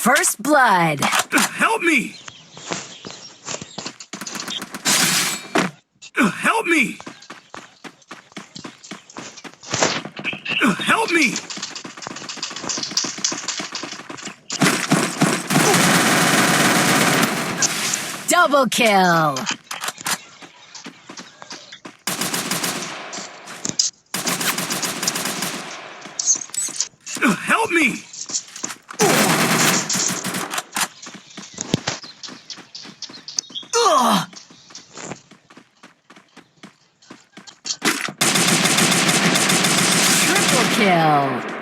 First blood. Help me! Help me! Help me! Double kill. Help me! Ugh. Triple kill.